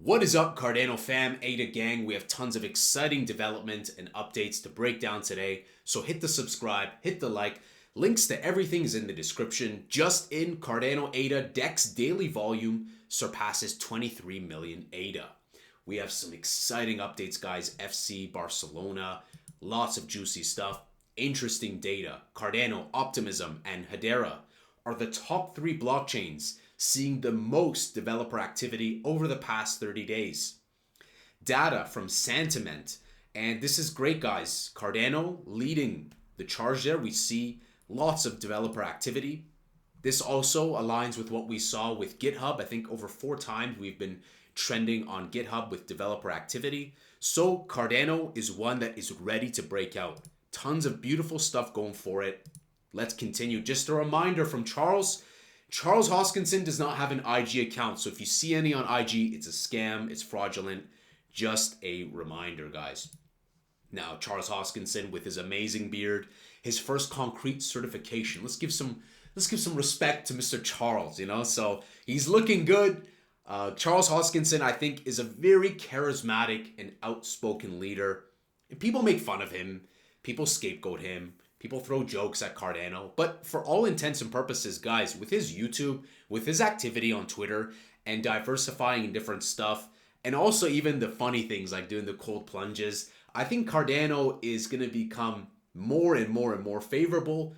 What is up, Cardano fam, ADA gang? We have tons of exciting development and updates to break down today. So hit the subscribe, hit the like. Links to everything is in the description. Just in, Cardano ADA DEX daily volume surpasses 23 million ADA. We have some exciting updates, guys. FC Barcelona, lots of juicy stuff. Interesting data. Cardano, Optimism, and Hedera are the top 3 blockchains seeing the most developer activity over the past 30 days. Data from Sancho Net, and this is great, guys. Cardano leading the charge there. We see lots of developer activity. This also aligns with what we saw with GitHub. I think over 4 times we've been trending on GitHub with developer activity. So Cardano is one that is ready to break out. Tons of beautiful stuff going for it. Let's continue. Just a reminder from Charles Hoskinson does not have an IG account. So if you see any on IG, it's a scam, it's fraudulent. Just a reminder, guys. Now, Charles Hoskinson with his amazing beard, his first concrete certification. Let's give some respect to Mr. Charles, So he's looking good. Charles Hoskinson, I think, is a very charismatic and outspoken leader. And people make fun of him. People scapegoat him. People throw jokes at Cardano. But for all intents and purposes, guys, with his YouTube, with his activity on Twitter, and diversifying in different stuff, and also even the funny things like doing the cold plunges, I think Cardano is going to become more and more and more favorable,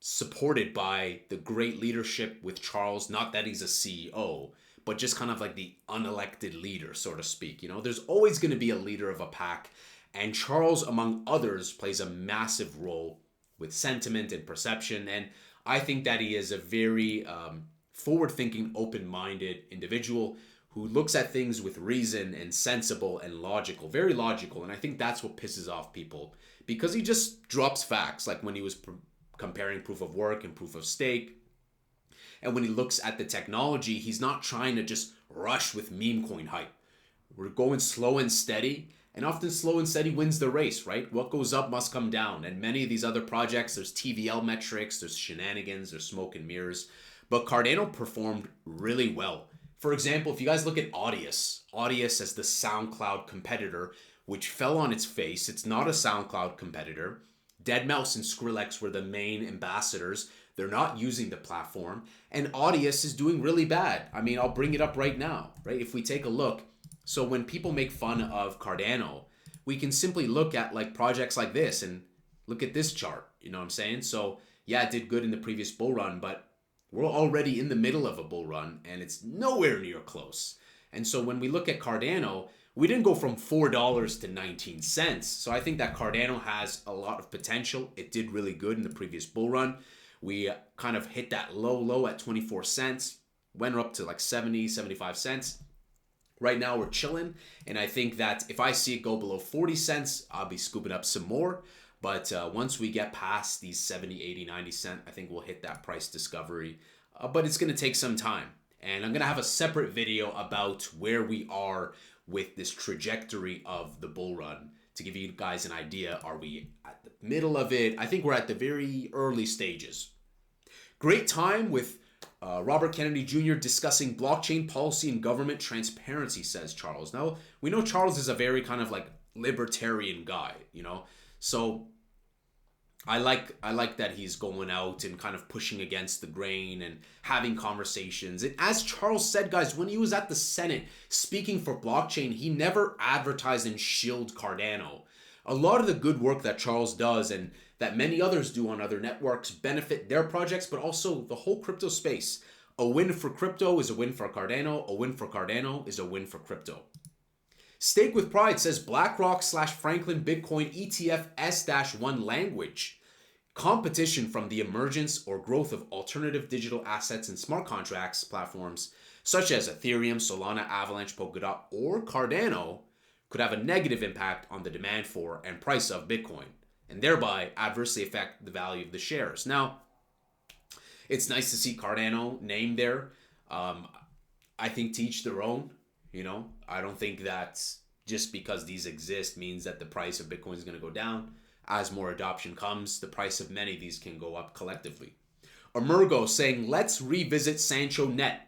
supported by the great leadership with Charles. Not that he's a CEO, but just kind of like the unelected leader, so to speak. There's always going to be a leader of a pack. And Charles, among others, plays a massive role with sentiment and perception. And I think that he is a very forward-thinking, open-minded individual who looks at things with reason and sensible and logical, very logical. And I think that's what pisses off people, because he just drops facts, like when he was comparing proof of work and proof of stake. And when he looks at the technology, he's not trying to just rush with meme coin hype. We're going slow and steady. And often slow and steady wins the race, right? What goes up must come down. And many of these other projects, there's TVL metrics, there's shenanigans, there's smoke and mirrors. But Cardano performed really well. For example, if you guys look at Audius as the SoundCloud competitor, which fell on its face. It's not a SoundCloud competitor. Deadmau5 and Skrillex were the main ambassadors. They're not using the platform. And Audius is doing really bad. I mean, I'll bring it up right now, right? If we take a look. So when people make fun of Cardano, we can simply look at like projects like this and look at this chart. You know what I'm saying? So yeah, it did good in the previous bull run, but we're already in the middle of a bull run and it's nowhere near close. And so when we look at Cardano, we didn't go from $4 to 19 cents. So I think that Cardano has a lot of potential. It did really good in the previous bull run. We kind of hit that low at 24 cents, went up to like 70, 75 cents. Right now we're chilling, and I think that if I see it go below 40 cents, I'll be scooping up some more. But once we get past these 70, 80, 90 cent, I think we'll hit that price discovery. But it's going to take some time. And I'm going to have a separate video about where we are with this trajectory of the bull run to give you guys an idea. Are we at the middle of it? I think we're at the very early stages. Great time with Robert Kennedy Jr. discussing blockchain policy and government transparency, says Charles. Now, we know Charles is a very kind of like libertarian guy, So I like that he's going out and kind of pushing against the grain and having conversations. And as Charles said, guys, when he was at the Senate speaking for blockchain, he never advertised and shilled Cardano. A lot of the good work that Charles does and that many others do on other networks benefit their projects, but also the whole crypto space. A win for crypto is a win for Cardano. A win for Cardano is a win for crypto. Stake with Pride says BlackRock/Franklin Bitcoin ETF S-1 language. Competition from the emergence or growth of alternative digital assets and smart contracts platforms such as Ethereum, Solana, Avalanche, Polkadot, or Cardano could have a negative impact on the demand for and price of Bitcoin, and thereby adversely affect the value of the shares. Now, it's nice to see Cardano named there. I think to each their own. I don't think that just because these exist means that the price of Bitcoin is going to go down. As more adoption comes, the price of many of these can go up collectively. Emergo saying, let's revisit Sancho Net,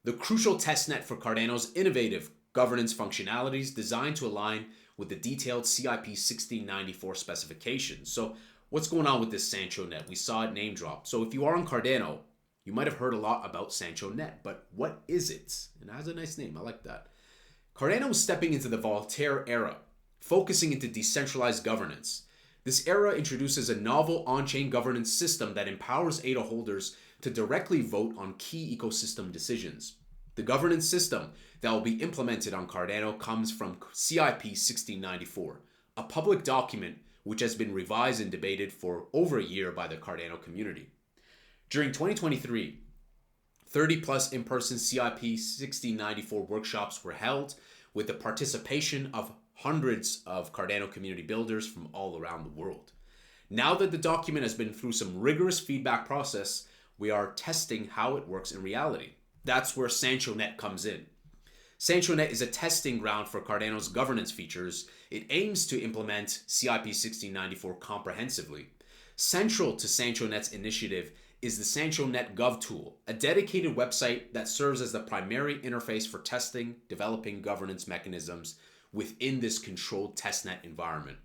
the crucial testnet for Cardano's innovative governance functionalities designed to align with the detailed CIP 1694 specifications. So what's going on with this Sancho Net? We saw it name drop. So if you are on Cardano, you might have heard a lot about Sancho Net, but what is it? It has a nice name. I like that. Cardano is stepping into the Voltaire era, focusing into decentralized governance. This era introduces a novel on-chain governance system that empowers ADA holders to directly vote on key ecosystem decisions. The governance system that will be implemented on Cardano comes from CIP 1694, a public document which has been revised and debated for over a year by the Cardano community. During 2023, 30 plus in-person CIP 1694 workshops were held with the participation of hundreds of Cardano community builders from all around the world. Now that the document has been through some rigorous feedback process, we are testing how it works in reality. That's where Sancho Net comes in. Sancho Net is a testing ground for Cardano's governance features. It aims to implement CIP 1694 comprehensively. Central to Sancho Net's initiative is the Sancho Net Gov tool, a dedicated website that serves as the primary interface for testing, developing governance mechanisms within this controlled testnet environment.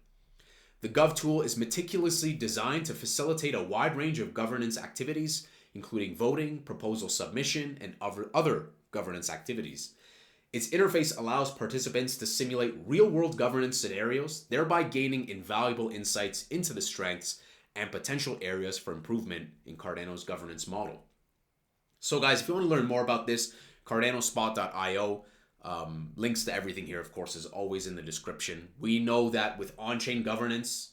The Gov tool is meticulously designed to facilitate a wide range of governance activities, including voting, proposal submission, and other governance activities. Its interface allows participants to simulate real-world governance scenarios, thereby gaining invaluable insights into the strengths and potential areas for improvement in Cardano's governance model. So guys, if you want to learn more about this, cardanospot.io, links to everything here, of course, is always in the description. We know that with on-chain governance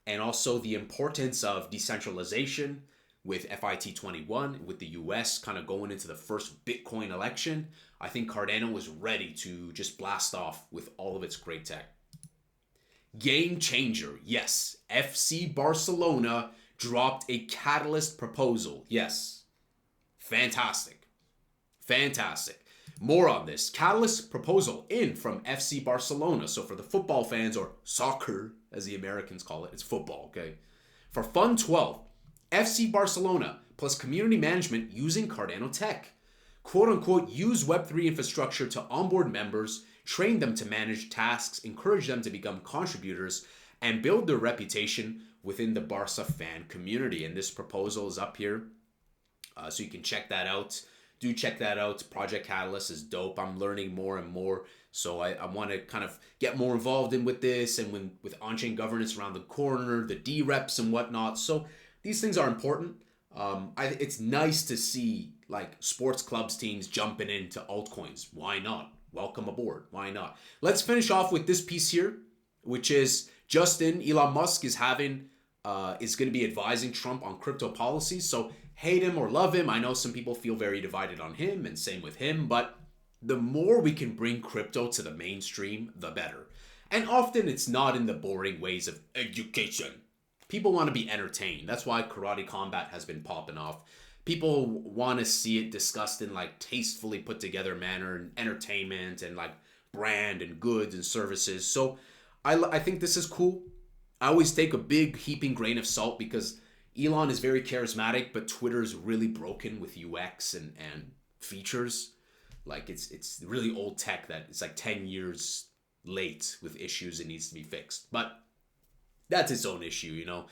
and also the importance of decentralization with FIT21, with the US kind of going into the first Bitcoin election, I think Cardano was ready to just blast off with all of its great tech. Game changer, yes. FC Barcelona dropped a catalyst proposal. Yes. Fantastic. Fantastic. More on this. Catalyst proposal in from FC Barcelona. So for the football fans, or soccer as the Americans call it, it's football, okay? For Fund 12, FC Barcelona plus community management using Cardano tech. Quote unquote, use Web3 infrastructure to onboard members, train them to manage tasks, encourage them to become contributors, and build their reputation within the Barca fan community. And this proposal is up here, so you can check that out. Do check that out. Project Catalyst is dope. I'm learning more and more, so I want to kind of get more involved in with this, and with on-chain governance around the corner, the D-reps and whatnot. So these things are important. It's nice to see like sports clubs teams jumping into altcoins. Why not? Welcome aboard. Why not? Let's finish off with this piece here, which is Elon Musk is going to be advising Trump on crypto policies. So hate him or love him. I know some people feel very divided on him, and same with him, but the more we can bring crypto to the mainstream, the better. And often it's not in the boring ways of education. People want to be entertained. That's why Karate Combat has been popping off. People want to see it discussed in like tastefully put together manner, and entertainment and like brand and goods and services. So I think this is cool. I always take a big heaping grain of salt because Elon is very charismatic, but Twitter's really broken with UX and features. Like it's really old tech that it's like 10 years late with issues it needs to be fixed. But that's its own issue, you know.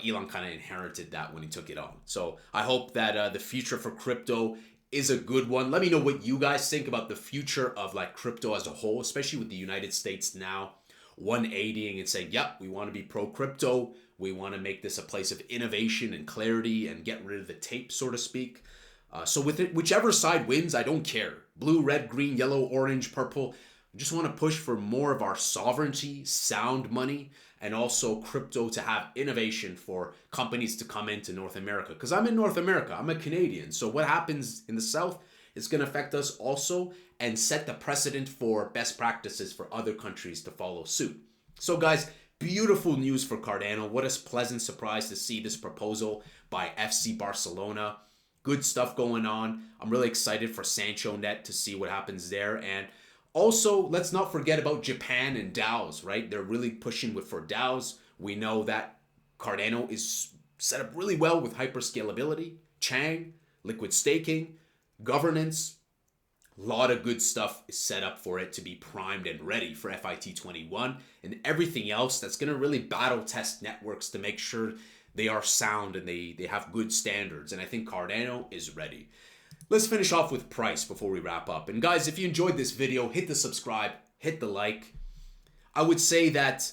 Elon kind of inherited that when he took it on. So I hope that the future for crypto is a good one. Let me know what you guys think about the future of like crypto as a whole, especially with the United States now 180ing and saying, yep, we want to be pro crypto. We want to make this a place of innovation and clarity and get rid of the tape, so to speak. So with it, whichever side wins, I don't care. Blue, red, green, yellow, orange, purple. I just want to push for more of our sovereignty, sound money, and also crypto to have innovation for companies to come into North America. Because I'm in North America, I'm a Canadian. So what happens in the South is going to affect us also and set the precedent for best practices for other countries to follow suit. So guys, beautiful news for Cardano. What a pleasant surprise to see this proposal by FC Barcelona. Good stuff going on. I'm really excited for Sancho Net to see what happens there. And also, let's not forget about Japan and DAOs, right? They're really pushing for DAOs. We know that Cardano is set up really well with hyperscalability, Chang, liquid staking, governance, A lot of good stuff is set up for it to be primed and ready for FIT21 and everything else that's going to really battle test networks to make sure they are sound and they have good standards. And I think Cardano is ready. Let's finish off with price before we wrap up. And guys, if you enjoyed this video, hit the subscribe, hit the like. I would say that,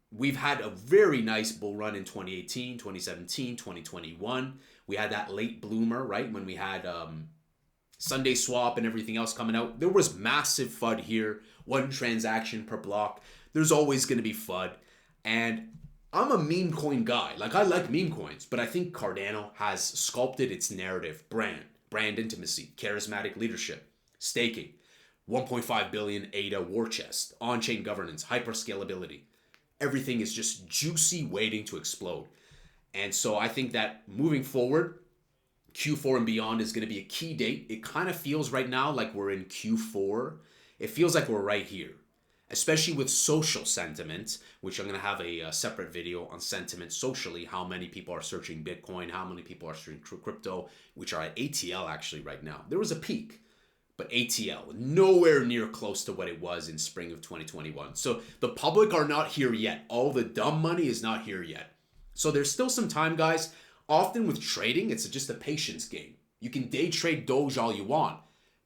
we've had a very nice bull run in 2018, 2017, 2021. We had that late bloomer, right? When we had Sunday swap and everything else coming out. There was massive FUD here, one transaction per block. There's always going to be FUD. And I'm a meme coin guy. Like, I like meme coins, but I think Cardano has sculpted its narrative, brand intimacy, charismatic leadership, staking, 1.5 billion ADA war chest, on-chain governance, hyper-scalability. Everything is just juicy waiting to explode. And so I think that moving forward, Q4 and beyond is going to be a key date. It kind of feels right now like we're in Q4. It feels like we're right here, especially with social sentiment, which I'm going to have a separate video on sentiment socially, how many people are searching Bitcoin, how many people are searching crypto, which are at ATL actually right now. There was a peak, but ATL, nowhere near close to what it was in spring of 2021. So the public are not here yet. All the dumb money is not here yet. So there's still some time, guys. Often with trading, it's just a patience game. You can day trade Doge all you want,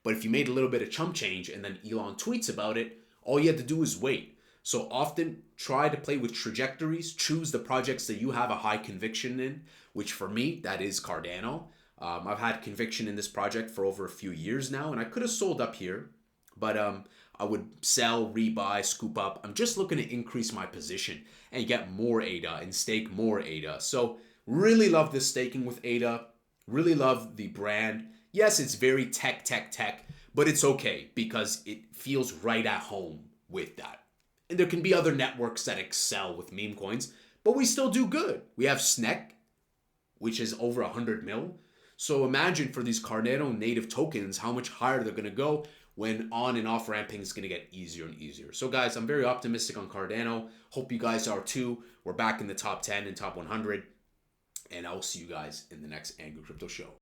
but if you made a little bit of chump change and then Elon tweets about it, all you have to do is wait. So often try to play with trajectories, choose the projects that you have a high conviction in, which for me, that is Cardano. I've had conviction in this project for over a few years now, and I could have sold up here, but I would sell, rebuy, scoop up. I'm just looking to increase my position and get more ADA and stake more ADA. So really love this staking with ADA. Really love the brand. Yes, it's very tech, but it's okay because it feels right at home with that. And there can be other networks that excel with meme coins, but we still do good. We have SNEC, which is over 100 mil. So imagine for these Cardano native tokens, how much higher they're going to go when on and off ramping is going to get easier and easier. So guys, I'm very optimistic on Cardano. Hope you guys are too. We're back in the top 10 and top 100. And I'll see you guys in the next Angry Crypto Show.